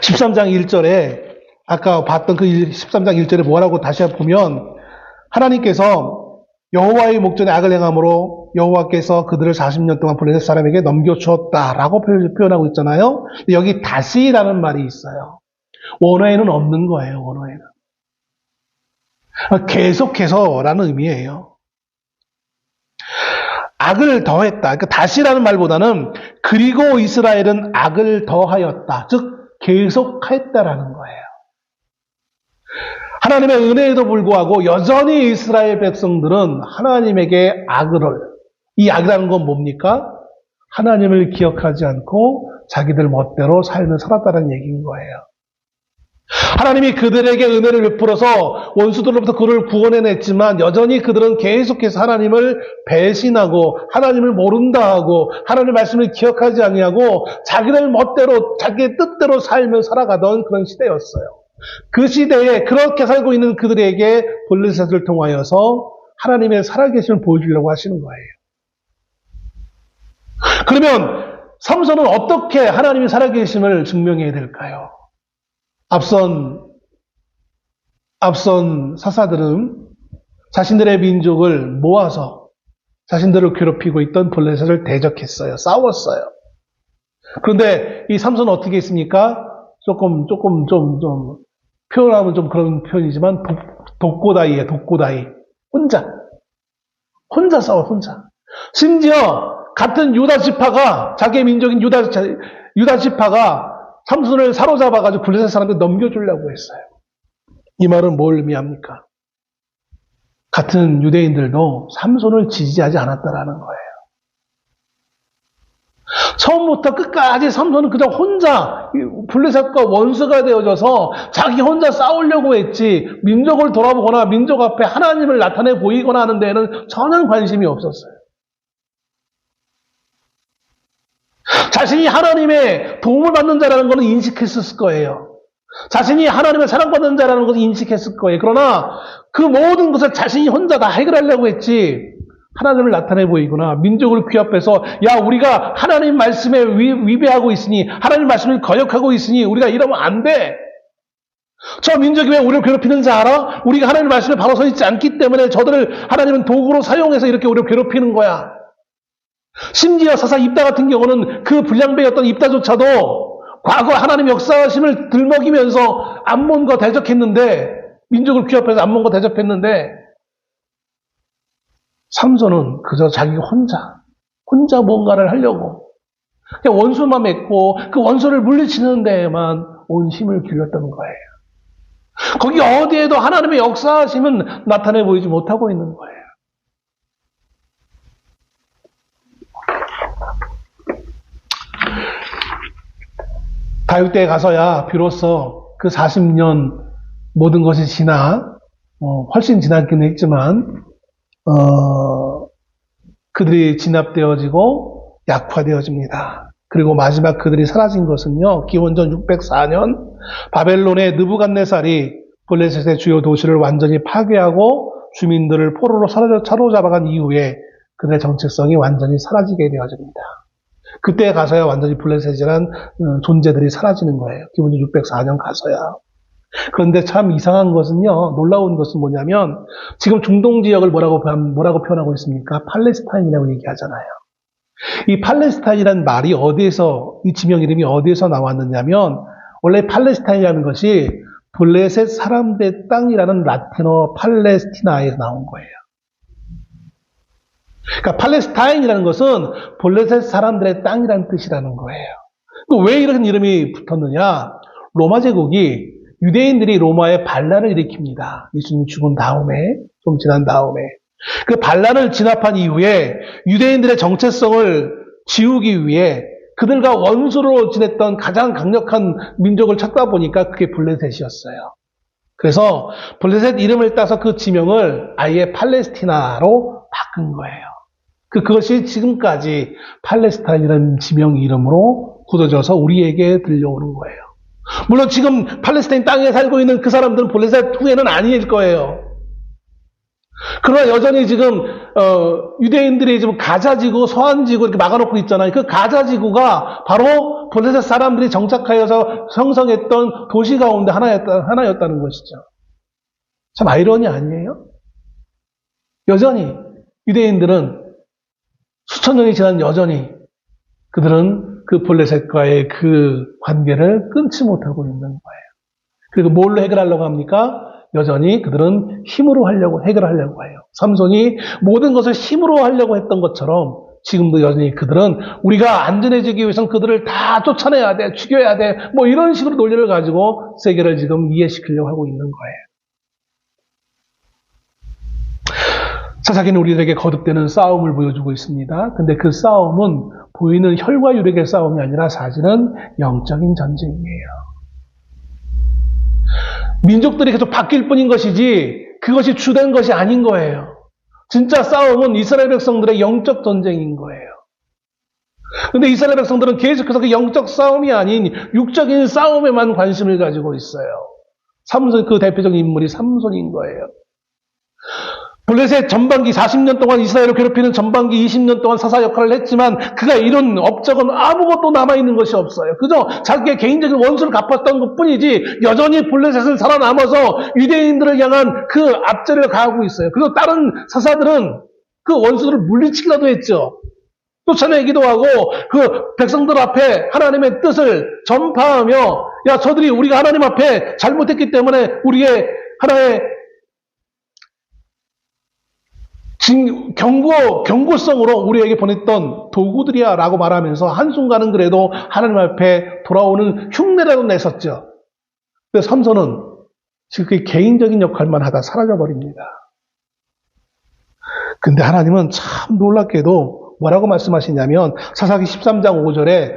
13장 1절에 아까 봤던 그 13장 1절에 뭐라고 다시 보면 하나님께서 여호와의 목전에 악을 행함으로 여호와께서 그들을 40년 동안 블레셋 사람에게 넘겨주었다라고 표현하고 있잖아요. 여기 다시라는 말이 있어요. 원어에는 없는 거예요. 원어에는. 계속해서라는 의미예요. 악을 더했다. 그러니까 다시라는 말보다는 그리고 이스라엘은 악을 더하였다. 즉 계속했다라는 거예요. 하나님의 은혜에도 불구하고 여전히 이스라엘 백성들은 하나님에게 이 악이라는 건 뭡니까? 하나님을 기억하지 않고 자기들 멋대로 삶을 살았다는 얘기인 거예요. 하나님이 그들에게 은혜를 베풀어서 원수들로부터 그를 구원해냈지만 여전히 그들은 계속해서 하나님을 배신하고 하나님을 모른다 하고 하나님의 말씀을 기억하지 아니하고 자기들 멋대로 자기의 뜻대로 삶을 살아가던 그런 시대였어요. 그 시대에 그렇게 살고 있는 그들에게 블레셋을 통하여서 하나님의 살아계심을 보여주려고 하시는 거예요. 그러면 삼손은 어떻게 하나님의 살아계심을 증명해야 될까요? 앞선 사사들은 자신들의 민족을 모아서 자신들을 괴롭히고 있던 블레셋을 대적했어요. 싸웠어요. 그런데 이 삼손은 어떻게 했습니까? 조금 표현하면 좀 그런 표현이지만 독고다이예요. 독고다이. 혼자 싸워, 혼자. 심지어 같은 유다 지파가 자기의 민족인 유다 지파가 삼손을 사로잡아가지고 블레셋 사람들 넘겨주려고 했어요. 이 말은 뭘 의미합니까? 같은 유대인들도 삼손을 지지하지 않았다라는 거예요. 처음부터 끝까지 삼손은 그저 혼자 블레셋과 원수가 되어져서 자기 혼자 싸우려고 했지 민족을 돌아보거나 민족 앞에 하나님을 나타내 보이거나 하는 데에는 전혀 관심이 없었어요. 자신이 하나님의 도움을 받는 자라는 것은 인식했을 거예요. 자신이 하나님의 사랑받는 자라는 것을 인식했을 거예요. 그러나 그 모든 것을 자신이 혼자 다 해결하려고 했지, 하나님을 나타내 보이거나 민족을 귀합해서 야, 우리가 하나님 말씀에 위배하고 있으니, 하나님 말씀을 거역하고 있으니 우리가 이러면 안 돼. 저 민족이 왜 우리를 괴롭히는지 알아? 우리가 하나님 말씀에 바로 서 있지 않기 때문에 저들을 하나님은 도구로 사용해서 이렇게 우리를 괴롭히는 거야. 심지어 사사 입다 같은 경우는 그 불량배였던 입다조차도 과거 하나님 역사하심을 들먹이면서 암몬과 대적했는데, 민족을 귀합해서 암몬과 대적했는데, 삼손은 그저 자기 혼자 뭔가를 하려고 그냥 원수만 맺고 그 원수를 물리치는 데에만 온 힘을 기울였던 거예요. 거기 어디에도 하나님의 역사하심은 나타내 보이지 못하고 있는 거예요. 다육 때에 가서야 비로소 그 40년 모든 것이 훨씬 지났기는 했지만, 그들이 진압되어지고 약화되어집니다. 그리고 마지막 그들이 사라진 것은요, 기원전 604년 바벨론의 느부갓네살이 블레셋의 주요 도시를 완전히 파괴하고 주민들을 포로로 사로잡아간 이후에 그들의 정체성이 완전히 사라지게 되어집니다. 그때 가서야 완전히 블레셋이라는 존재들이 사라지는 거예요. 기원전 604년 가서야. 그런데 참 이상한 것은요, 놀라운 것은 뭐냐면, 지금 중동 지역을 뭐라고 표현하고 있습니까? 팔레스타인이라고 얘기하잖아요. 이 팔레스타인이라는 말이 이 지명 이름이 어디에서 나왔느냐면, 원래 팔레스타인이라는 것이 블레셋 사람들의 땅이라는 라틴어 팔레스티나에서 나온 거예요. 그러니까 팔레스타인이라는 것은 블레셋 사람들의 땅이라는 뜻이라는 거예요. 왜 이런 이름이 붙었느냐? 로마 제국이 유대인들이 로마에 반란을 일으킵니다. 예수님 죽은 다음에, 좀 지난 다음에. 그 반란을 진압한 이후에 유대인들의 정체성을 지우기 위해 그들과 원수로 지냈던 가장 강력한 민족을 찾다 보니까 그게 블레셋이었어요. 그래서 블레셋 이름을 따서 그 지명을 아예 팔레스티나로 바꾼 거예요. 그것이 지금까지 팔레스타인이라는 지명 이름으로 굳어져서 우리에게 들려오는 거예요. 물론 지금 팔레스타인 땅에 살고 있는 그 사람들은 블레셋 후에는 아닐 거예요. 그러나 여전히 지금 유대인들이 지금 가자지구, 서안지구 이렇게 막아놓고 있잖아요. 그 가자지구가 바로 블레셋 사람들이 정착하여서 형성했던 도시 가운데 하나였다는 것이죠. 참 아이러니 아니에요? 여전히 유대인들은 수천 년이 지난 여전히 그들은 그 블레셋과의 그 관계를 끊지 못하고 있는 거예요. 그리고 뭘로 해결하려고 합니까? 여전히 그들은 힘으로 해결하려고 해요. 삼손이 모든 것을 힘으로 하려고 했던 것처럼 지금도 여전히 그들은 우리가 안전해지기 위해서는 그들을 다 쫓아내야 돼, 죽여야 돼, 뭐 이런 식으로 논리를 가지고 세계를 지금 이해시키려고 하고 있는 거예요. 사사기는 우리들에게 거듭되는 싸움을 보여주고 있습니다. 근데 그 싸움은 보이는 혈과 유력의 싸움이 아니라 사실은 영적인 전쟁이에요. 민족들이 계속 바뀔 뿐인 것이지 그것이 주된 것이 아닌 거예요. 진짜 싸움은 이스라엘 백성들의 영적 전쟁인 거예요. 근데 이스라엘 백성들은 계속해서 그 영적 싸움이 아닌 육적인 싸움에만 관심을 가지고 있어요. 그 대표적인 인물이 삼손인 거예요. 블레셋 전반기 40년 동안 이스라엘을 괴롭히는 전반기 20년 동안 사사 역할을 했지만 그가 이룬 업적은 아무것도 남아있는 것이 없어요. 그저 자기의 개인적인 원수를 갚았던 것뿐이지 여전히 블레셋은 살아남아서 유대인들을 향한 그 압제를 가하고 있어요. 그래서 다른 사사들은 그 원수들을 물리치려도 했죠. 쫓아내기도 하고 그 백성들 앞에 하나님의 뜻을 전파하며 야 저들이 우리가 하나님 앞에 잘못했기 때문에 우리의 하나의 경고성으로 우리에게 보냈던 도구들이야 라고 말하면서 한순간은 그래도 하나님 앞에 돌아오는 흉내라도 냈었죠. 근데 삼손은 지금 그 개인적인 역할만 하다 사라져버립니다. 근데 하나님은 참 놀랍게도 뭐라고 말씀하시냐면 사사기 13장 5절에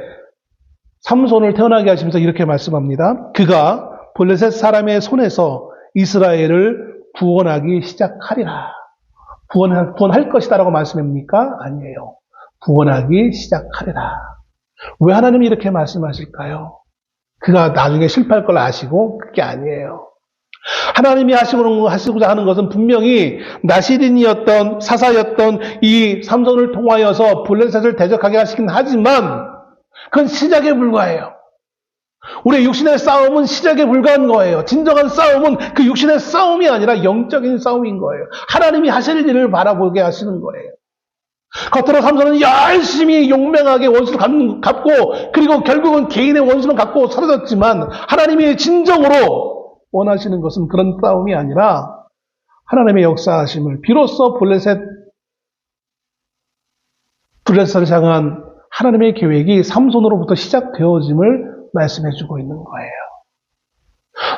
삼손을 태어나게 하시면서 이렇게 말씀합니다. 그가 블레셋 사람의 손에서 이스라엘을 구원하기 시작하리라. 구원할 것이다라고 말씀합니까? 아니에요. 구원하기 시작하리라. 왜 하나님이 이렇게 말씀하실까요? 그가 나중에 실패할 걸 아시고 그게 아니에요. 하나님이 하시고자 하는 것은 분명히 나시린이었던 사사였던 이 삼손을 통하여서 블레셋을 대적하게 하시긴 하지만 그건 시작에 불과해요. 우리의 육신의 싸움은 시작에 불과한 거예요. 진정한 싸움은 그 육신의 싸움이 아니라 영적인 싸움인 거예요. 하나님이 하실 일을 바라보게 하시는 거예요. 겉으로 삼손은 열심히 용맹하게 원수를 갚고 그리고 결국은 개인의 원수는 갚고 사라졌지만 하나님이 진정으로 원하시는 것은 그런 싸움이 아니라 하나님의 역사하심을 비로소 블레셋을 향한 하나님의 계획이 삼손으로부터 시작되어짐을 말씀해주고 있는 거예요.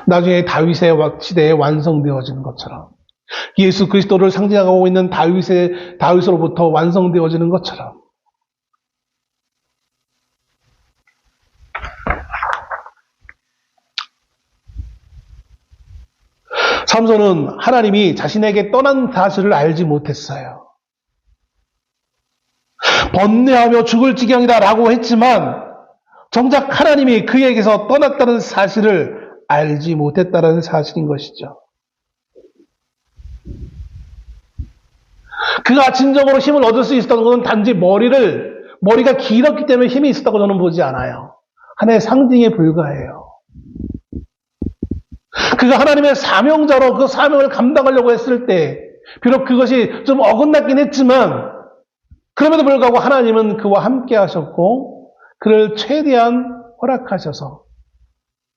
나중에 다윗의 시대에 완성되어지는 것처럼 예수 그리스도를 상징하고 있는 다윗으로부터 완성되어지는 것처럼 삼손은 하나님이 자신에게 떠난 사실을 알지 못했어요. 번뇌하며 죽을 지경이다라고 했지만 정작 하나님이 그에게서 떠났다는 사실을 알지 못했다는 사실인 것이죠. 그가 진정으로 힘을 얻을 수 있었던 것은 단지 머리가 길었기 때문에 힘이 있었다고 저는 보지 않아요. 하나의 상징에 불과해요. 그가 하나님의 사명자로 그 사명을 감당하려고 했을 때 비록 그것이 좀 어긋났긴 했지만 그럼에도 불구하고 하나님은 그와 함께 하셨고 그를 최대한 허락하셔서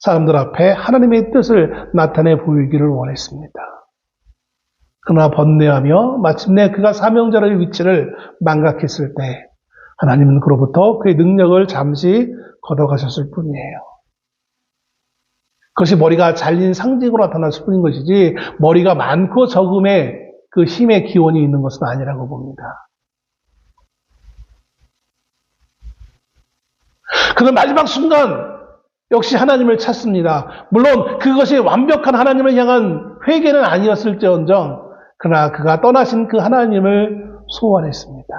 사람들 앞에 하나님의 뜻을 나타내 보이기를 원했습니다. 그러나 번뇌하며 마침내 그가 사명자의 위치를 망각했을 때 하나님은 그로부터 그의 능력을 잠시 걷어가셨을 뿐이에요. 그것이 머리가 잘린 상징으로 나타났을 뿐인 것이지 머리가 많고 적음의 그 힘의 기원이 있는 것은 아니라고 봅니다. 그는 마지막 순간 역시 하나님을 찾습니다. 물론 그것이 완벽한 하나님을 향한 회개는 아니었을지언정 그러나 그가 떠나신 그 하나님을 소원했습니다.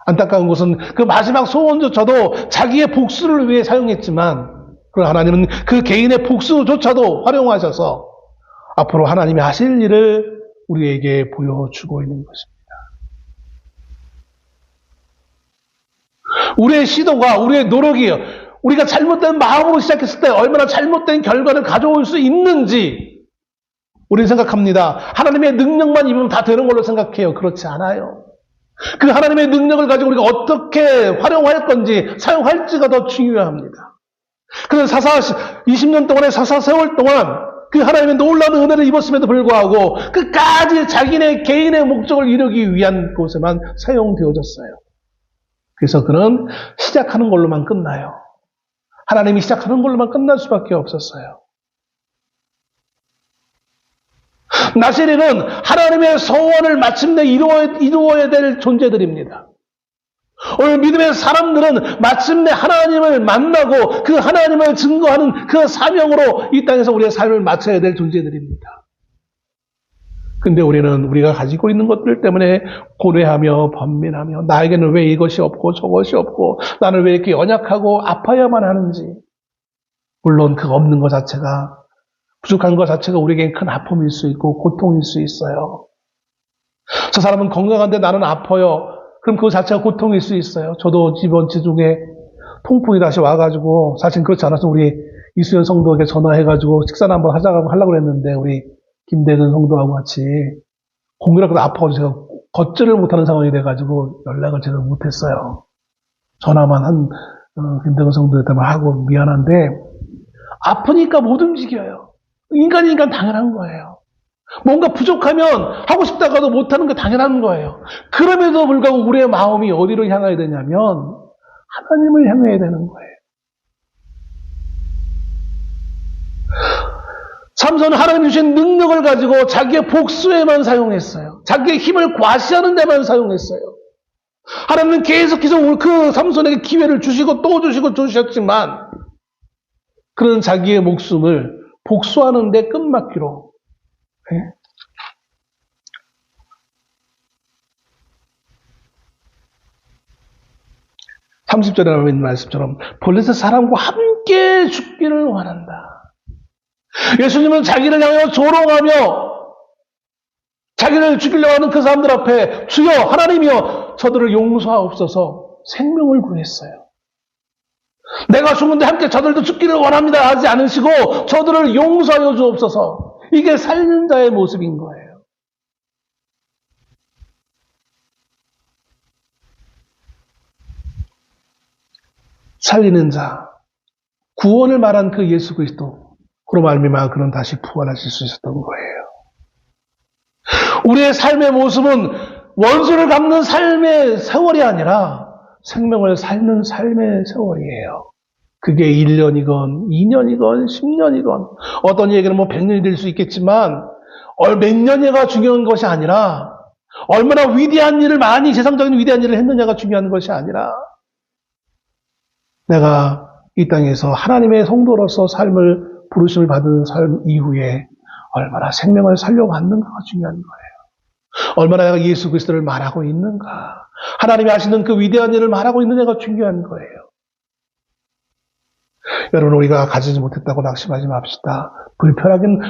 안타까운 것은 그 마지막 소원조차도 자기의 복수를 위해 사용했지만 그러나 하나님은 그 개인의 복수조차도 활용하셔서 앞으로 하나님이 하실 일을 우리에게 보여주고 있는 것입니다. 우리의 시도가 우리의 노력이 우리가 잘못된 마음으로 시작했을 때 얼마나 잘못된 결과를 가져올 수 있는지 우리는 생각합니다. 하나님의 능력만 입으면 다 되는 걸로 생각해요. 그렇지 않아요. 그 하나님의 능력을 가지고 우리가 어떻게 활용할 건지 사용할지가 더 중요합니다. 그래서 20년 동안의 사사 세월 동안 그 하나님의 놀라운 은혜를 입었음에도 불구하고 끝까지 자기네 개인의 목적을 이루기 위한 곳에만 사용되어졌어요. 그래서 그는 시작하는 걸로만 끝나요. 하나님이 시작하는 걸로만 끝날 수밖에 없었어요. 나시린은 하나님의 소원을 마침내 이루어야 될 존재들입니다. 오늘 믿음의 사람들은 마침내 하나님을 만나고 그 하나님을 증거하는 그 사명으로 이 땅에서 우리의 삶을 마쳐야 될 존재들입니다. 근데 우리가 가지고 있는 것들 때문에 고뇌하며 번민하며 나에게는 왜 이것이 없고 저것이 없고 나는 왜 이렇게 연약하고 아파야만 하는지. 물론 그 없는 것 자체가 부족한 것 자체가 우리에겐 큰 아픔일 수 있고 고통일 수 있어요. 저 사람은 건강한데 나는 아파요. 그럼 그 자체가 고통일 수 있어요. 저도 이번 주 중에 통풍이 다시 와가지고 사실 그렇지 않아서 우리 이수연 성도에게 전화해가지고 식사를 한번 하려고 했는데 우리 김대근 성도하고 같이 공교롭게도 아파서 제가 걷지를 못하는 상황이 돼가지고 연락을 제가 못했어요. 전화만 한 김대근 성도한테만 하고 미안한데 아프니까 못 움직여요. 인간이니까 당연한 거예요. 뭔가 부족하면 하고 싶다가도 못하는 게 당연한 거예요. 그럼에도 불구하고 우리의 마음이 어디로 향해야 되냐면 하나님을 향해야 되는 거예요. 삼손은 하나님 주신 능력을 가지고 자기의 복수에만 사용했어요. 자기의 힘을 과시하는 데만 사용했어요. 하나님은 계속해서 그 삼손에게 기회를 주시고 또 주시고 주셨지만 그는 자기의 목숨을 복수하는 데 끝맞기로 30절에 나오는 말씀처럼 블레셋 사람과 함께 죽기를 원한다. 예수님은 자기를 향하여 조롱하며 자기를 죽이려고 하는 그 사람들 앞에 주여 하나님이여 저들을 용서하옵소서 생명을 구했어요. 내가 죽는데 함께 저들도 죽기를 원합니다 하지 않으시고 저들을 용서하여 주옵소서. 이게 살리는 자의 모습인 거예요. 살리는 자, 구원을 말한 그 예수 그리스도, 그로 말미암아 그는 다시 부활하실 수 있었던 거예요. 우리의 삶의 모습은 원수를 갚는 삶의 세월이 아니라 생명을 살는 삶의 세월이에요. 그게 1년이건 2년이건 10년이건 어떤 얘기는 100년이 될 수 있겠지만 몇 년여가 중요한 것이 아니라 얼마나 위대한 일을 많이 세상적인 위대한 일을 했느냐가 중요한 것이 아니라 내가 이 땅에서 하나님의 성도로서 삶을 부르심을 받은 삶 이후에 얼마나 생명을 살려고 하는가가 중요한 거예요. 얼마나 내가 예수 그리스도를 말하고 있는가, 하나님이 하시는 그 위대한 일을 말하고 있느냐가 중요한 거예요. 여러분, 우리가 가지지 못했다고 낙심하지 맙시다.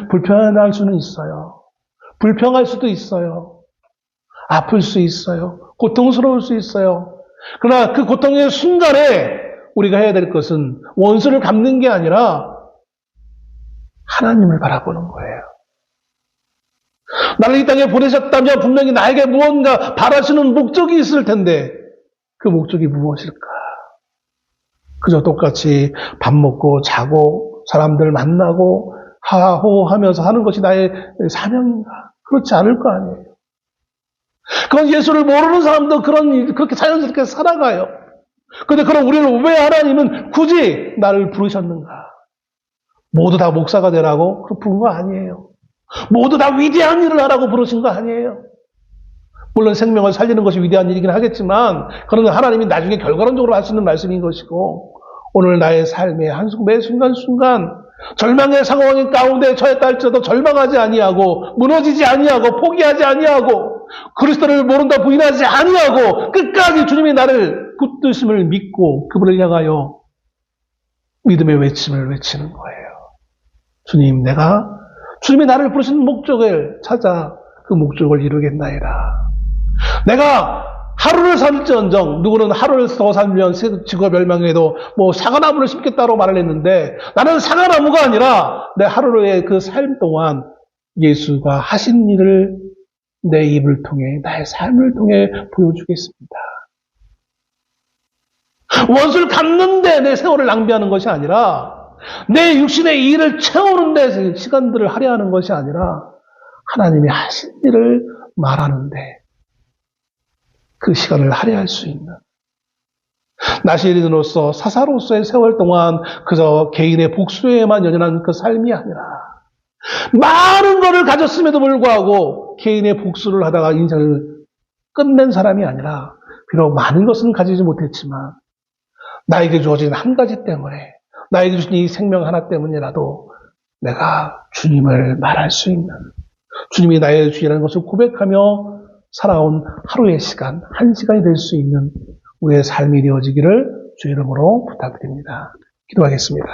불편할 수는 있어요. 불평할 수도 있어요. 아플 수 있어요. 고통스러울 수 있어요. 그러나 그 고통의 순간에 우리가 해야 될 것은 원수를 갚는 게 아니라 하나님을 바라보는 거예요. 나를 이 땅에 보내셨다면 분명히 나에게 무언가 바라시는 목적이 있을 텐데 그 목적이 무엇일까? 그저 똑같이 밥 먹고 자고 사람들 만나고 하호하면서 하는 것이 나의 사명인가? 그렇지 않을 거 아니에요. 그건 예수를 모르는 사람도 그렇게 자연스럽게 살아가요. 그런데 그럼 우리는 왜 하나님은 굳이 나를 부르셨는가? 모두 다 목사가 되라고 부른 거 아니에요. 모두 다 위대한 일을 하라고 부르신 거 아니에요. 물론 생명을 살리는 것이 위대한 일이긴 하겠지만 그런 하나님이 나중에 결과론적으로 할 수 있는 말씀인 것이고 오늘 나의 삶의 매 순간순간 절망의 상황 가운데 처했다 할지라도 절망하지 아니하고 무너지지 아니하고 포기하지 아니하고 그리스도를 모른다 부인하지 아니하고 끝까지 주님이 나를 붙드심을 믿고 그분을 향하여 믿음의 외침을 외치는 거예요. 주님, 주님이 나를 부르신 목적을 찾아 그 목적을 이루겠나이다. 내가 하루를 살지언정 누구는 하루를 더 살면 지구가 멸망해도 사과나무를 심겠다고 말을 했는데 나는 사과나무가 아니라 내 하루의 그 삶 동안 예수가 하신 일을 내 입을 통해 나의 삶을 통해 보여주겠습니다. 원수를 갚는데 내 세월을 낭비하는 것이 아니라 내 육신의 일을 채우는 데 시간들을 할애하는 것이 아니라 하나님이 하신 일을 말하는데 그 시간을 할애할 수 있는 나시린으로서 사사로서의 세월 동안 그저 개인의 복수에만 연연한 그 삶이 아니라 많은 것을 가졌음에도 불구하고 개인의 복수를 하다가 인생을 끝낸 사람이 아니라 비록 많은 것은 가지지 못했지만 나에게 주어진 한 가지 때문에 나에게 주신 이 생명 하나 때문이라도 내가 주님을 말할 수 있는 주님이 나의 주인이라는 것을 고백하며 살아온 하루의 시간, 한 시간이 될 수 있는 우리의 삶이 되어지기를 주의 이름으로 부탁드립니다. 기도하겠습니다.